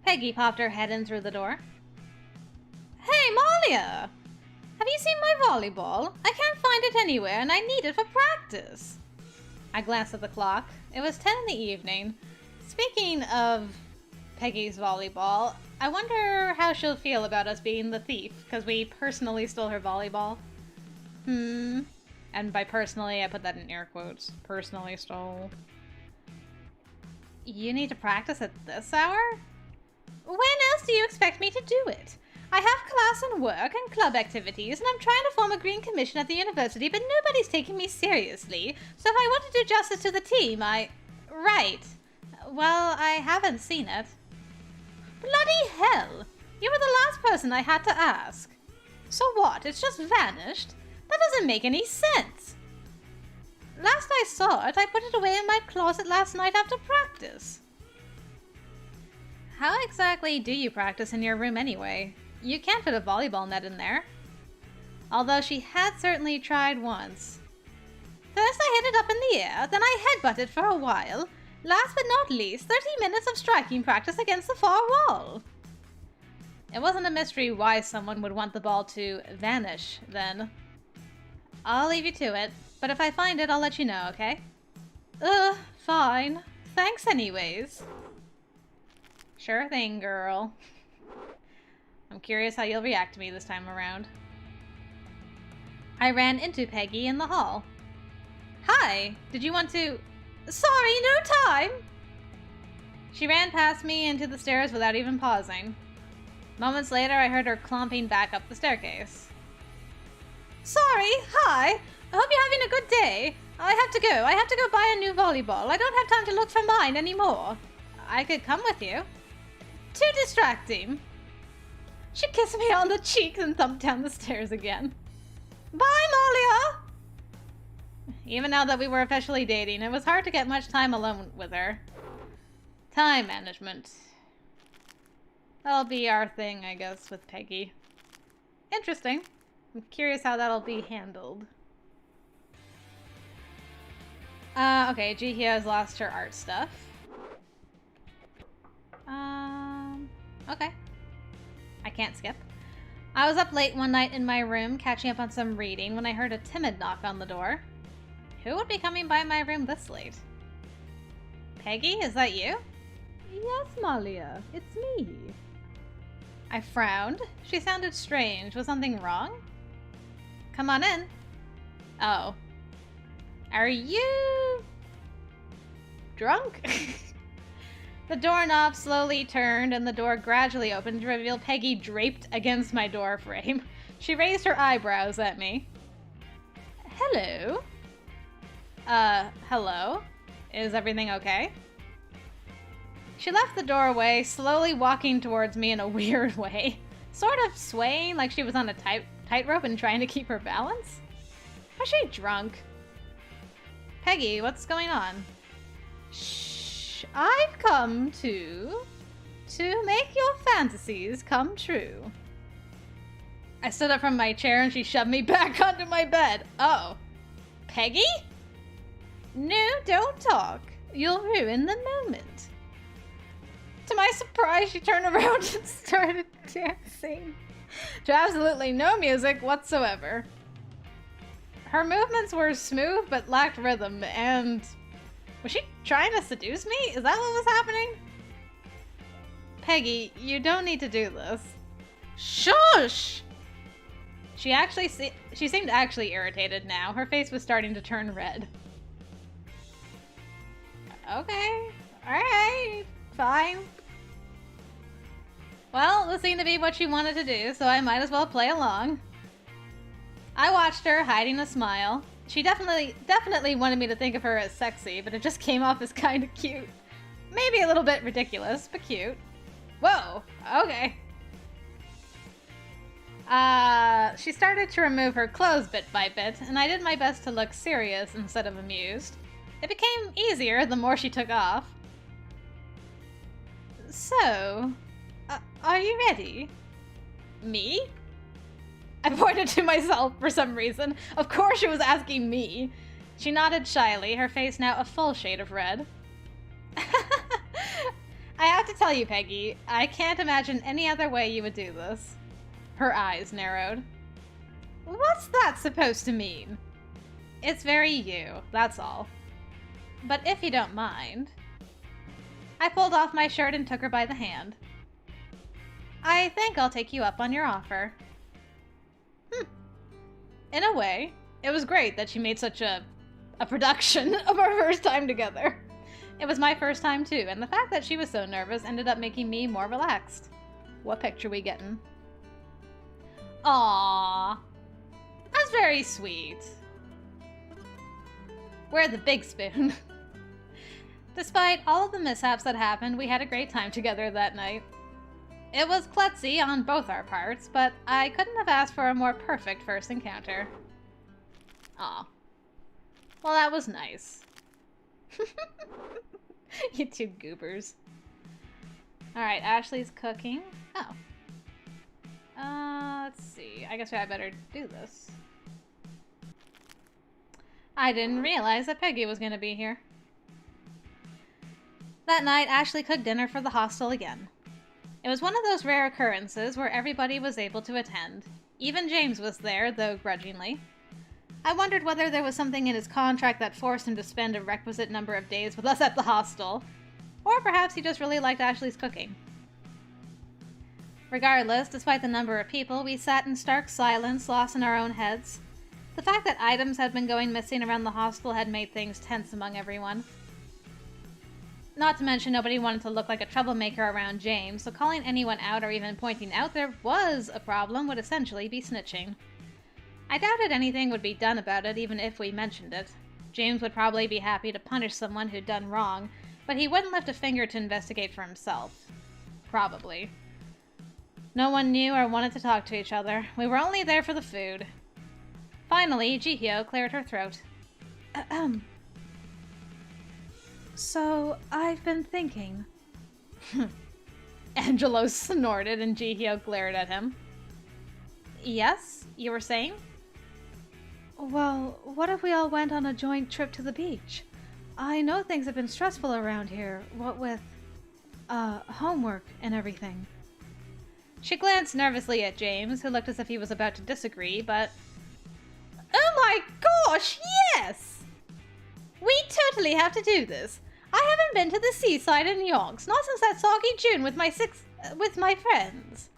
Peggy popped her head in through the door. Hey, Malia! Have you seen my volleyball? I can't find it anywhere and I need it for practice. I glanced at the clock. It was 10 in the evening. Speaking of Peggy's volleyball, I wonder how she'll feel about us being the thief, because we personally stole her volleyball. And by personally, I put that in air quotes. Personally stole. You need to practice at this hour? When else do you expect me to do it? I have class and work and club activities, and I'm trying to form a green commission at the university, but nobody's taking me seriously. So if I want to do justice to the team, Right. Well, I haven't seen it. Bloody hell! You were the last person I had to ask. So what? It's just vanished? That doesn't make any sense. Last I saw it, I put it away in my closet last night after practice. How exactly do you practice in your room anyway? You can't fit a volleyball net in there. Although she had certainly tried once. First I hit it up in the air, then I headbutted for a while. Last but not least, 30 minutes of striking practice against the far wall. It wasn't a mystery why someone would want the ball to vanish, then. I'll leave you to it, but if I find it, I'll let you know, okay? Fine. Thanks anyways. Sure thing, girl. I'm curious how you'll react to me this time around. I ran into Peggy in the hall. Hi, did you want to... Sorry, no time! She ran past me into the stairs without even pausing. Moments later, I heard her clomping back up the staircase. Sorry, hi! I hope you're having a good day. I have to go. I have to go buy a new volleyball. I don't have time to look for mine anymore. I could come with you. Too distracting. She kissed me on the cheek and thumped down the stairs again. Bye, Malia! Even now that we were officially dating, it was hard to get much time alone with her. Time management. That'll be our thing, I guess, with Peggy. Interesting. I'm curious how that'll be handled. Okay, Jihyo has lost her art stuff. Okay. I can't skip. I was up late one night in my room, catching up on some reading, when I heard a timid knock on the door. Who would be coming by my room this late? Peggy, is that you? Yes, Malia, it's me. I frowned. She sounded strange. Was something wrong? Come on in. Oh. Are you... drunk? The doorknob slowly turned and the door gradually opened to reveal Peggy draped against my door frame. She raised her eyebrows at me. Hello? Hello? Is everything okay? She left the doorway, slowly walking towards me in a weird way. Sort of swaying like she was on a tightrope and trying to keep her balance? Was she drunk? Peggy, what's going on? Shh, I've come to make your fantasies come true. I stood up from my chair and she shoved me back onto my bed. Oh. Peggy? No, don't talk. You'll ruin the moment. To my surprise, she turned around and started dancing to absolutely no music whatsoever. Her movements were smooth but lacked rhythm, and... was she trying to seduce me? Is that what was happening? Peggy, you don't need to do this. Shush! She seemed actually irritated now. Her face was starting to turn red. Okay. Alright. Fine. Well, this seemed to be what she wanted to do, so I might as well play along. I watched her, hiding a smile. She definitely wanted me to think of her as sexy, but it just came off as kind of cute. Maybe a little bit ridiculous, but cute. Whoa, okay. She started to remove her clothes bit by bit, and I did my best to look serious instead of amused. It became easier the more she took off. So, are you ready? Me? I pointed to myself for some reason. Of course she was asking me. She nodded shyly, her face now a full shade of red. I have to tell you, Peggy, I can't imagine any other way you would do this. Her eyes narrowed. What's that supposed to mean? It's very you, that's all. But if you don't mind... I pulled off my shirt and took her by the hand. I think I'll take you up on your offer. In a way, it was great that she made such a production of our first time together. It was my first time too, and the fact that she was so nervous ended up making me more relaxed. What picture we getting? Aww. That's very sweet. We're the big spoon. Despite all of the mishaps that happened, we had a great time together that night. It was klutzy on both our parts, but I couldn't have asked for a more perfect first encounter. Aw. Well, that was nice. You two goobers. Alright, Ashley's cooking. Oh. Let's see. I guess I better do this. I didn't realize that Peggy was going to be here. That night, Ashley cooked dinner for the hostel again. It was one of those rare occurrences where everybody was able to attend. Even James was there, though grudgingly. I wondered whether there was something in his contract that forced him to spend a requisite number of days with us at the hostel, or perhaps he just really liked Ashley's cooking. Regardless, despite the number of people, we sat in stark silence, lost in our own heads. The fact that items had been going missing around the hostel had made things tense among everyone. Not to mention nobody wanted to look like a troublemaker around James, so calling anyone out or even pointing out there was a problem would essentially be snitching. I doubted anything would be done about it even if we mentioned it. James would probably be happy to punish someone who'd done wrong, but he wouldn't lift a finger to investigate for himself. Probably. No one knew or wanted to talk to each other. We were only there for the food. Finally, Jihyo cleared her throat. So, I've been thinking. Angelo snorted and Jihyo glared at him. Yes? You were saying? Well, what if we all went on a joint trip to the beach? I know things have been stressful around here, what with, homework and everything. She glanced nervously at James, who looked as if he was about to disagree, but... Oh my gosh, yes! We totally have to do this. I haven't been to the seaside in yonks, not since that soggy June with my friends.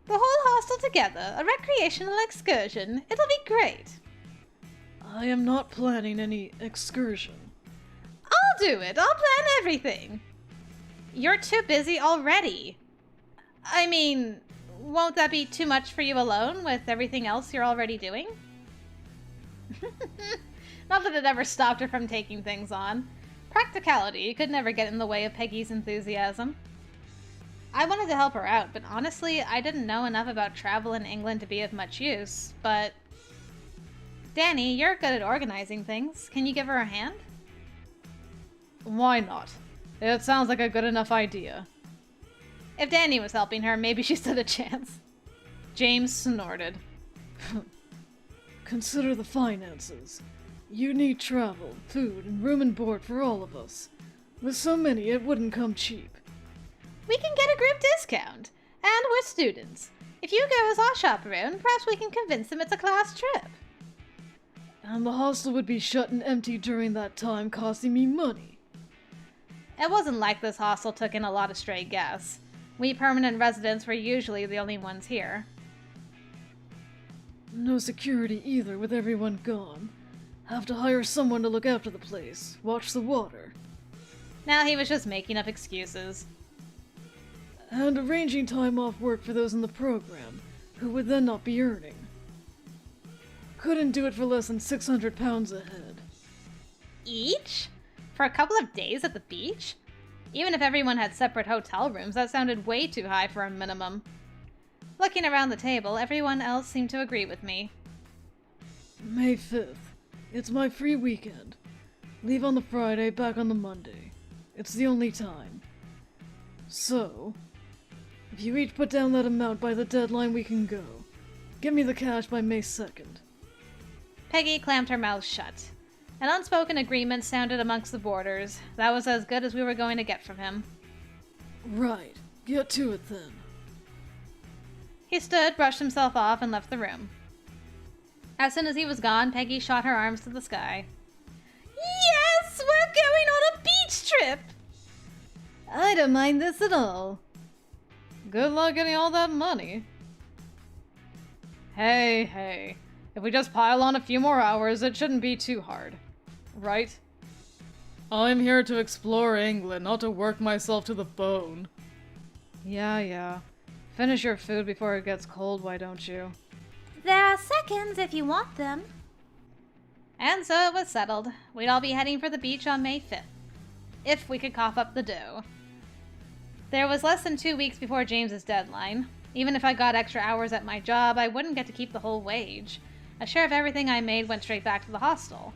The whole hostel together, a recreational excursion. It'll be great. I am not planning any excursion. I'll do it. I'll plan everything. You're too busy already. I mean, won't that be too much for you alone with everything else you're already doing? Not that it ever stopped her from taking things on. Practicality could never get in the way of Peggy's enthusiasm. I wanted to help her out, but honestly, I didn't know enough about travel in England to be of much use, but... Danny, you're good at organizing things. Can you give her a hand? Why not? It sounds like a good enough idea. If Danny was helping her, maybe she stood a chance. James snorted. Consider the finances. You need travel, food, and room and board for all of us. With so many, it wouldn't come cheap. We can get a group discount. And we're students. If you go as our chaperone, perhaps we can convince them it's a class trip. And the hostel would be shut and empty during that time, costing me money. It wasn't like this hostel took in a lot of stray guests. We permanent residents were usually the only ones here. No security either, with everyone gone. Have to hire someone to look after the place, watch the water. Now he was just making up excuses. And arranging time off work for those in the program, who would then not be earning. Couldn't do it for less than £600 a head. Each? For a couple of days at the beach? Even if everyone had separate hotel rooms, that sounded way too high for a minimum. Looking around the table, everyone else seemed to agree with me. May 5th. It's my free weekend. Leave on the Friday, back on the Monday. It's the only time. So, if you each put down that amount by the deadline, we can go. Get me the cash by May 2nd. Peggy clamped her mouth shut. An unspoken agreement sounded amongst the boarders. That was as good as we were going to get from him. Right. Get to it then. He stood, brushed himself off, and left the room. As soon as he was gone, Peggy shot her arms to the sky. Yes! We're going on a beach trip! I don't mind this at all. Good luck getting all that money. Hey. If we just pile on a few more hours, it shouldn't be too hard. Right? I'm here to explore England, not to work myself to the bone. Yeah. Finish your food before it gets cold, why don't you? There are seconds if you want them. And so it was settled. We'd all be heading for the beach on May 5th. If we could cough up the dough. There was less than 2 weeks before James's deadline. Even if I got extra hours at my job, I wouldn't get to keep the whole wage. A share of everything I made went straight back to the hostel.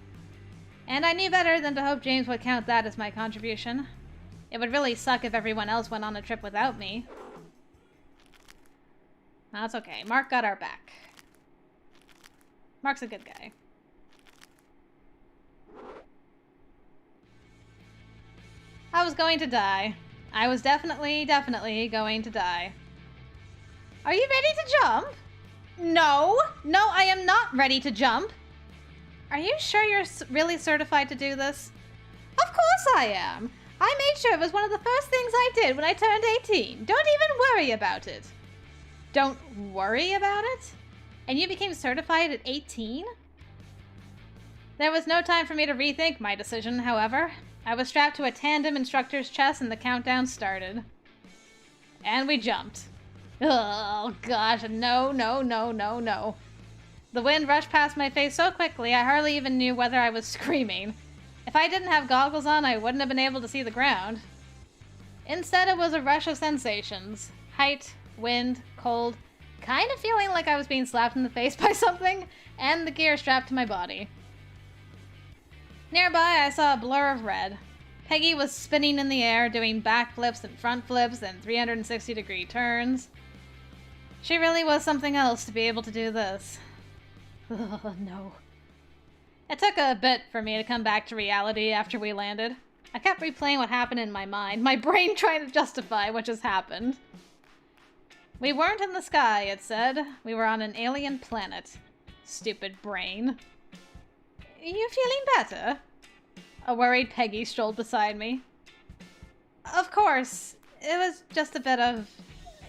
And I knew better than to hope James would count that as my contribution. It would really suck if everyone else went on a trip without me. That's okay. Mark got our back. Mark's a good guy. I was going to die. I was definitely going to die. Are you ready to jump? No, I am not ready to jump. Are you sure you're really certified to do this? Of course I am. I made sure it was one of the first things I did when I turned 18. Don't even worry about it. Don't worry about it? And you became certified at 18? There was no time for me to rethink my decision, however. I was strapped to a tandem instructor's chest and the countdown started. And we jumped. Oh gosh, no. The wind rushed past my face so quickly I hardly even knew whether I was screaming. If I didn't have goggles on, I wouldn't have been able to see the ground. Instead, it was a rush of sensations. Height, wind, cold, kind of feeling like I was being slapped in the face by something, and the gear strapped to my body. Nearby, I saw a blur of red. Peggy was spinning in the air, doing backflips and front flips and 360-degree turns. She really was something else to be able to do this. Oh, no. It took a bit for me to come back to reality after we landed. I kept replaying what happened in my mind, my brain trying to justify what just happened. We weren't in the sky, it said. We were on an alien planet. Stupid brain. You feeling better? A worried Peggy strolled beside me. Of course. It was just a bit of,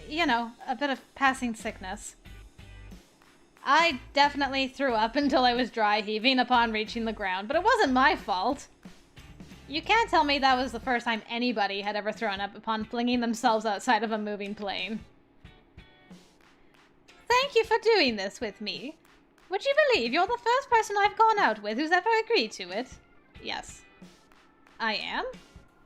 a bit of passing sickness. I definitely threw up until I was dry heaving upon reaching the ground, but it wasn't my fault. You can't tell me that was the first time anybody had ever thrown up upon flinging themselves outside of a moving plane. Thank you for doing this with me. Would you believe you're the first person I've gone out with who's ever agreed to it? Yes. I am?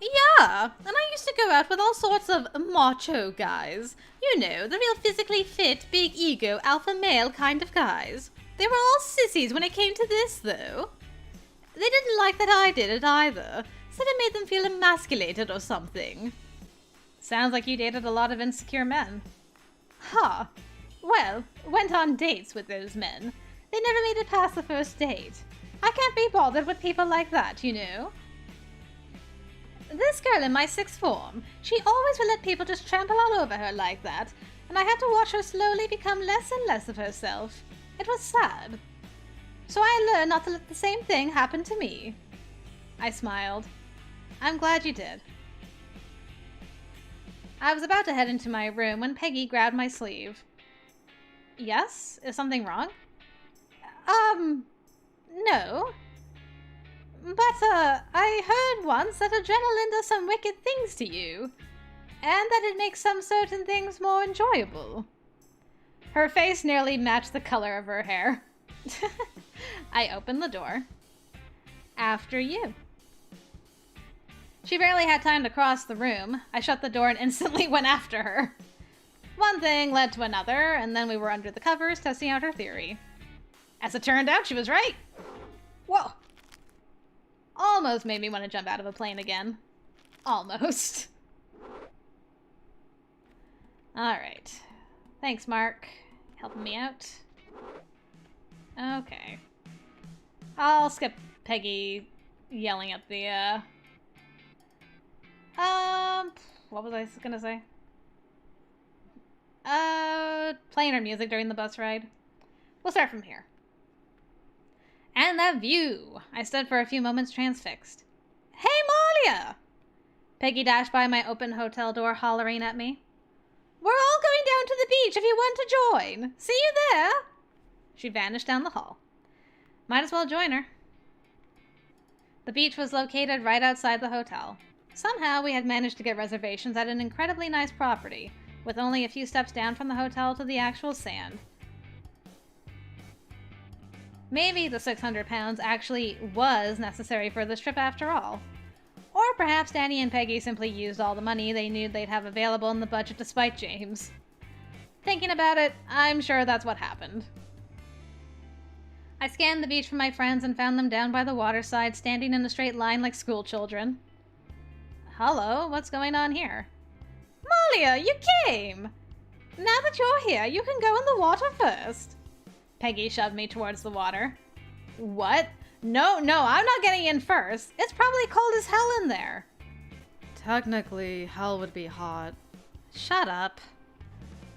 Yeah, and I used to go out with all sorts of macho guys. You know, the real physically fit, big ego, alpha male kind of guys. They were all sissies when it came to this, though. They didn't like that I did it either. Said it made them feel emasculated or something. Sounds like you dated a lot of insecure men. Huh. Well, went on dates with those men. They never made it past the first date. I can't be bothered with people like that, you know. This girl in my sixth form, she always would let people just trample all over her like that, and I had to watch her slowly become less and less of herself. It was sad. So I learned not to let the same thing happen to me. I smiled. I'm glad you did. I was about to head into my room when Peggy grabbed my sleeve. Yes? Is something wrong? No. But, I heard once that adrenaline does some wicked things to you, and that it makes some certain things more enjoyable. Her face nearly matched the color of her hair. I opened the door. After you. She barely had time to cross the room. I shut the door and instantly went after her. One thing led to another, and then we were under the covers testing out her theory. As it turned out, she was right. Whoa. Almost made me want to jump out of a plane again. Almost. Alright. Thanks, Mark. Helping me out. Okay. I'll skip Peggy yelling at the, What was I gonna say? Playing our music during the bus ride. We'll start from here. And that view! I stood for a few moments transfixed. Hey, Malia! Peggy dashed by my open hotel door, hollering at me. We're all going down to the beach if you want to join. See you there! She vanished down the hall. Might as well join her. The beach was located right outside the hotel. Somehow we had managed to get reservations at an incredibly nice property, with only a few steps down from the hotel to the actual sand. Maybe the 600 pounds actually was necessary for this trip after all. Or perhaps Danny and Peggy simply used all the money they knew they'd have available in the budget to spite James. Thinking about it, I'm sure that's what happened. I scanned the beach for my friends and found them down by the waterside, standing in a straight line like school children. Hello, what's going on here? Malia, you came! Now that you're here, you can go in the water first. Peggy shoved me towards the water. What? No, I'm not getting in first. It's probably cold as hell in there. Technically, hell would be hot. Shut up.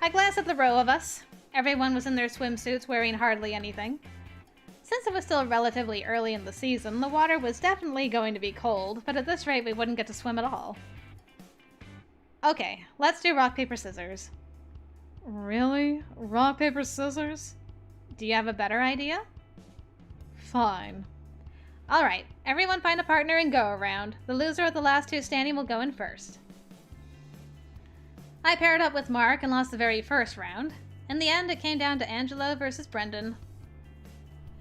I glanced at the row of us. Everyone was in their swimsuits, wearing hardly anything. Since it was still relatively early in the season, the water was definitely going to be cold, but at this rate we wouldn't get to swim at all. Okay, let's do rock, paper, scissors. Really? Rock, paper, scissors? Do you have a better idea? Fine. Alright, everyone find a partner and go around. The loser of the last two standing will go in first. I paired up with Mark and lost the very first round. In the end, it came down to Angelo versus Brendan.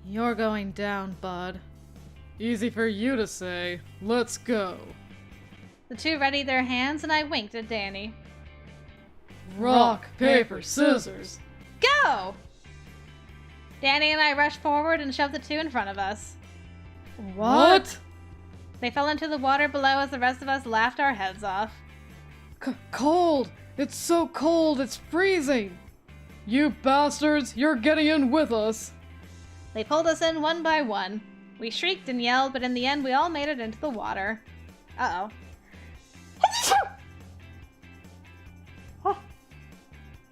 You're going down, bud. Easy for you to say. Let's go. The two readied their hands and I winked at Danny. Rock, paper, scissors. Go! Danny and I rushed forward and shoved the two in front of us. What? They fell into the water below as the rest of us laughed our heads off. Cold! It's so cold, it's freezing! You bastards, you're getting in with us! They pulled us in one by one. We shrieked and yelled, but in the end we all made it into the water. Uh-oh.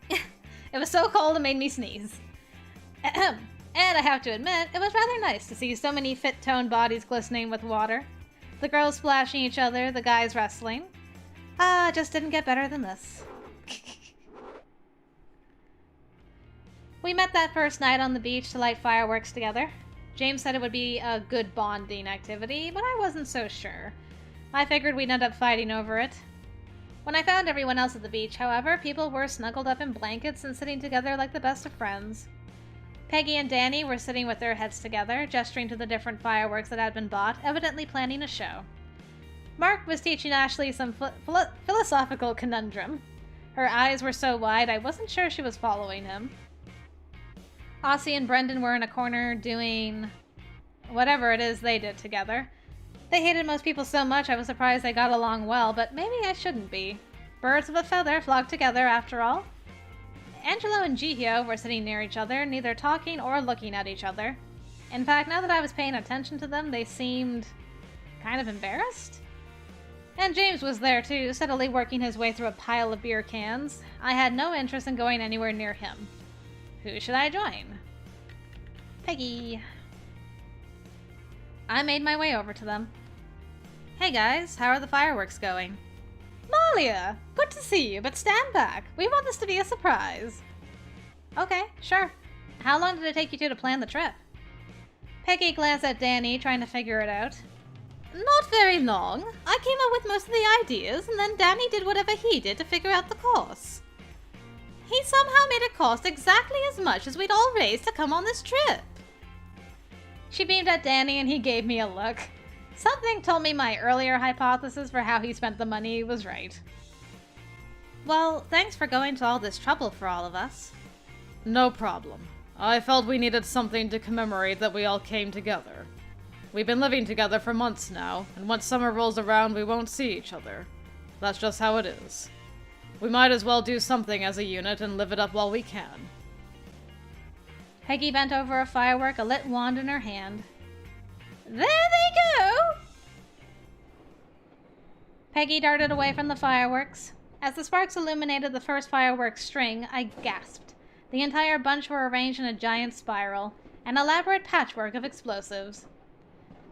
It was so cold it made me sneeze. And I have to admit, it was rather nice to see so many fit-toned bodies glistening with water. The girls splashing each other, the guys wrestling. Just didn't get better than this. We met that first night on the beach to light fireworks together. James said it would be a good bonding activity, but I wasn't so sure. I figured we'd end up fighting over it. When I found everyone else at the beach, however, people were snuggled up in blankets and sitting together like the best of friends. Peggy and Danny were sitting with their heads together, gesturing to the different fireworks that had been bought, evidently planning a show. Mark was teaching Ashley some philosophical conundrum. Her eyes were so wide I wasn't sure she was following him. Aussie and Brendan were in a corner doing whatever it is they did together. They hated most people so much I was surprised they got along well, but maybe I shouldn't be. Birds of a feather flock together after all. Angelo and Gihio were sitting near each other, neither talking or looking at each other. In fact, now that I was paying attention to them, they seemed kind of embarrassed. And James was there too, steadily working his way through a pile of beer cans. I had no interest in going anywhere near him. Who should I join? Peggy. I made my way over to them. Hey guys, how are the fireworks going? Malia! Good to see you, but stand back. We want this to be a surprise. Okay, sure. How long did it take you two to plan the trip? Peggy glanced at Danny, trying to figure it out. Not very long. I came up with most of the ideas, and then Danny did whatever he did to figure out the course. He somehow made it cost exactly as much as we'd all raised to come on this trip. She beamed at Danny and he gave me a look. Something told me my earlier hypothesis for how he spent the money was right. Well, thanks for going to all this trouble for all of us. No problem. I felt we needed something to commemorate that we all came together. We've been living together for months now, and once summer rolls around we won't see each other. That's just how it is. We might as well do something as a unit and live it up while we can. Peggy bent over a firework, a lit wand in her hand. There they go! Peggy darted away from the fireworks. As the sparks illuminated the first fireworks string, I gasped. The entire bunch were arranged in a giant spiral, an elaborate patchwork of explosives.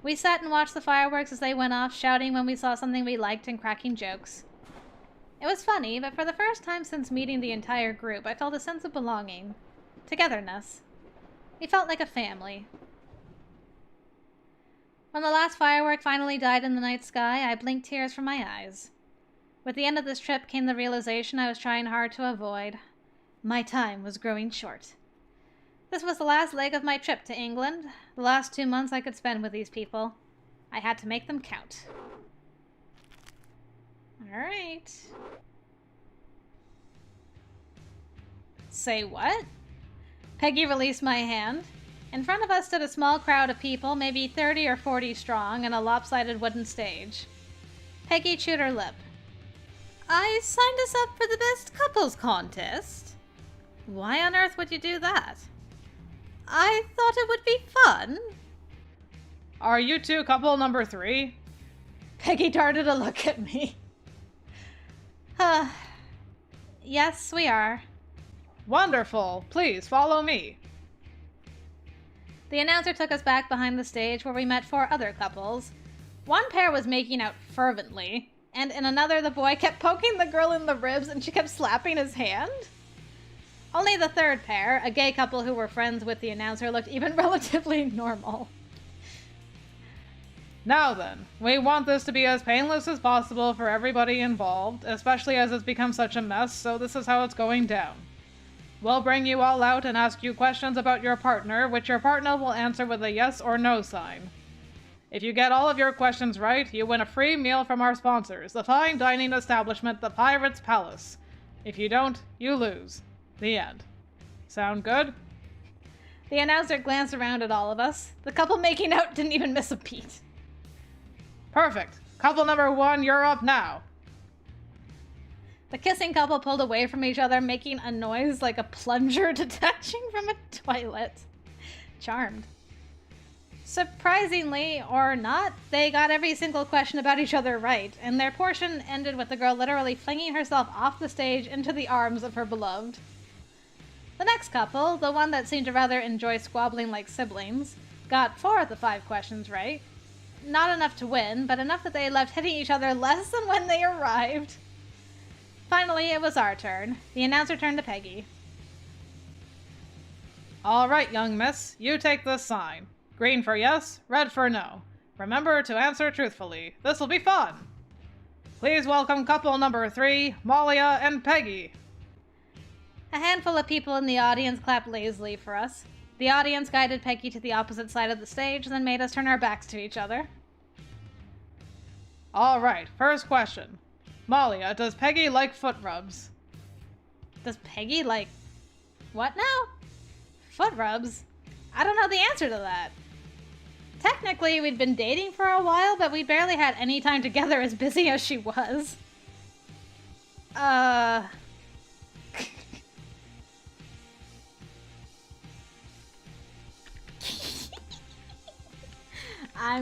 We sat and watched the fireworks as they went off, shouting when we saw something we liked and cracking jokes. It was funny, but for the first time since meeting the entire group, I felt a sense of belonging. Togetherness. We felt like a family. When the last firework finally died in the night sky, I blinked tears from my eyes. With the end of this trip came the realization I was trying hard to avoid. My time was growing short. This was the last leg of my trip to England, the last 2 months I could spend with these people. I had to make them count. Alright. Say what? Peggy released my hand. In front of us stood a small crowd of people, maybe 30 or 40 strong, on a lopsided wooden stage. Peggy chewed her lip. I signed us up for the best couples contest. Why on earth would you do that? I thought it would be fun. Are you two couple number 3? Peggy darted a look at me. Yes, we are. Wonderful. Please follow me. The announcer took us back behind the stage where we met 4 other couples. One pair was making out fervently, and in another the boy kept poking the girl in the ribs and she kept slapping his hand. Only the third pair, a gay couple who were friends with the announcer, looked even relatively normal. Now then, we want this to be as painless as possible for everybody involved, especially as it's become such a mess, so this is how it's going down. We'll bring you all out and ask you questions about your partner, which your partner will answer with a yes or no sign. If you get all of your questions right, you win a free meal from our sponsors, the fine dining establishment, the Pirate's Palace. If you don't, you lose. The end. Sound good? The announcer glanced around at all of us. The couple making out didn't even miss a beat. Perfect. Couple number 1, you're up now. The kissing couple pulled away from each other, making a noise like a plunger detaching from a toilet. Charmed. Surprisingly, or not, they got every single question about each other right, and their portion ended with the girl literally flinging herself off the stage into the arms of her beloved. The next couple, the one that seemed to rather enjoy squabbling like siblings, got 4 of the 5 questions right. Not enough to win, but enough that they left hitting each other less than when they arrived. Finally, it was our turn. The announcer turned to Peggy. All right, young miss, you take this sign. Green for yes, red for no. Remember to answer truthfully. This'll be fun. Please welcome couple number 3, Malia and Peggy. A handful of people in the audience clapped lazily for us. The audience guided Peggy to the opposite side of the stage, then made us turn our backs to each other. All right, first question. Malia, does Peggy like foot rubs? Does Peggy like... what now? Foot rubs? I don't know the answer to that. Technically, we'd been dating for a while, but we barely had any time together as busy as she was. I'm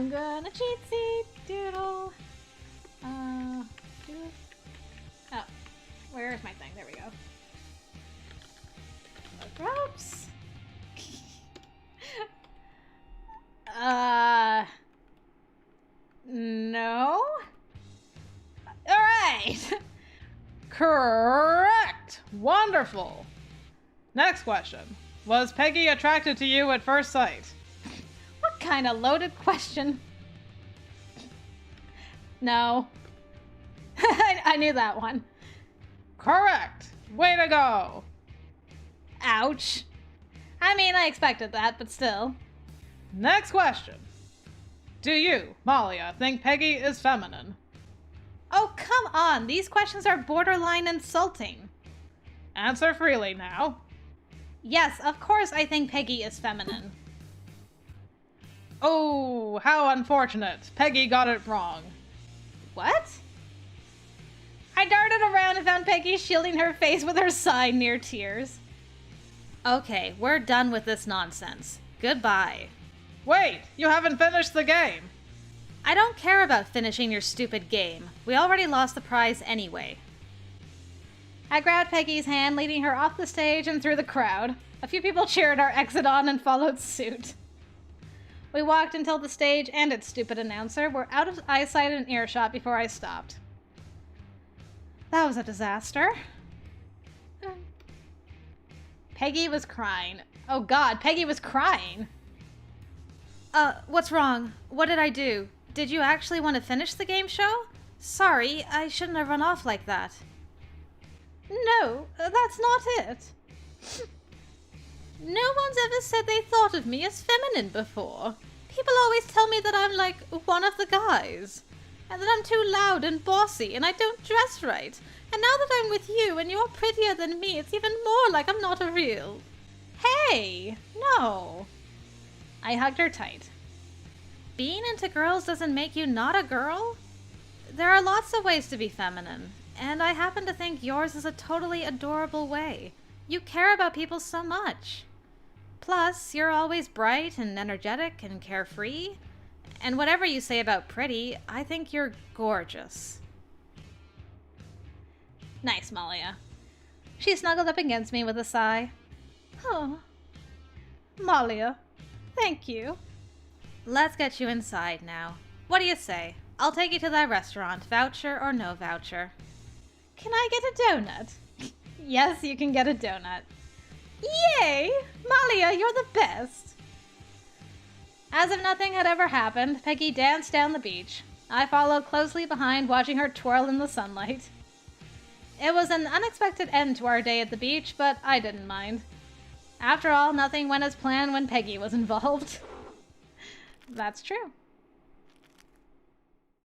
gonna cheatsy doodle. Oh, where is my thing? There we go. Ropes. No. All right. Correct! Wonderful! Next question. Was Peggy attracted to you at first sight? What kind of loaded question? No. I knew that one. Correct! Way to go! Ouch. I mean, I expected that, but still. Next question. Do you, Malia, think Peggy is feminine? Oh, come on. These questions are borderline insulting. Answer freely now. Yes, of course I think Peggy is feminine. Oh, how unfortunate. Peggy got it wrong. What? I darted around and found Peggy shielding her face with her sign near tears. Okay, we're done with this nonsense. Goodbye. Wait, you haven't finished the game. I don't care about finishing your stupid game. We already lost the prize anyway. I grabbed Peggy's hand, leading her off the stage and through the crowd. A few people cheered our exit on and followed suit. We walked until the stage and its stupid announcer were out of eyesight and earshot before I stopped. That was a disaster. Peggy was crying. Oh God, Peggy was crying. What's wrong? What did I do? Did you actually want to finish the game show? Sorry, I shouldn't have run off like that. No, that's not it. No one's ever said they thought of me as feminine before. People always tell me that I'm like one of the guys, and that I'm too loud and bossy, and I don't dress right. And now that I'm with you and you're prettier than me, it's even more like I'm not a real... Hey! No! I hugged her tight. Being into girls doesn't make you not a girl. There are lots of ways to be feminine, and I happen to think yours is a totally adorable way. You care about people so much. Plus, you're always bright and energetic and carefree. And whatever you say about pretty, I think you're gorgeous. Nice, Malia. She snuggled up against me with a sigh. Oh, Malia, thank you. Let's get you inside now. What do you say? I'll take you to that restaurant, voucher or no voucher. Can I get a donut? Yes, you can get a donut. Yay! Malia, you're the best! As if nothing had ever happened, Peggy danced down the beach. I followed closely behind, watching her twirl in the sunlight. It was an unexpected end to our day at the beach, but I didn't mind. After all, nothing went as planned when Peggy was involved. That's true.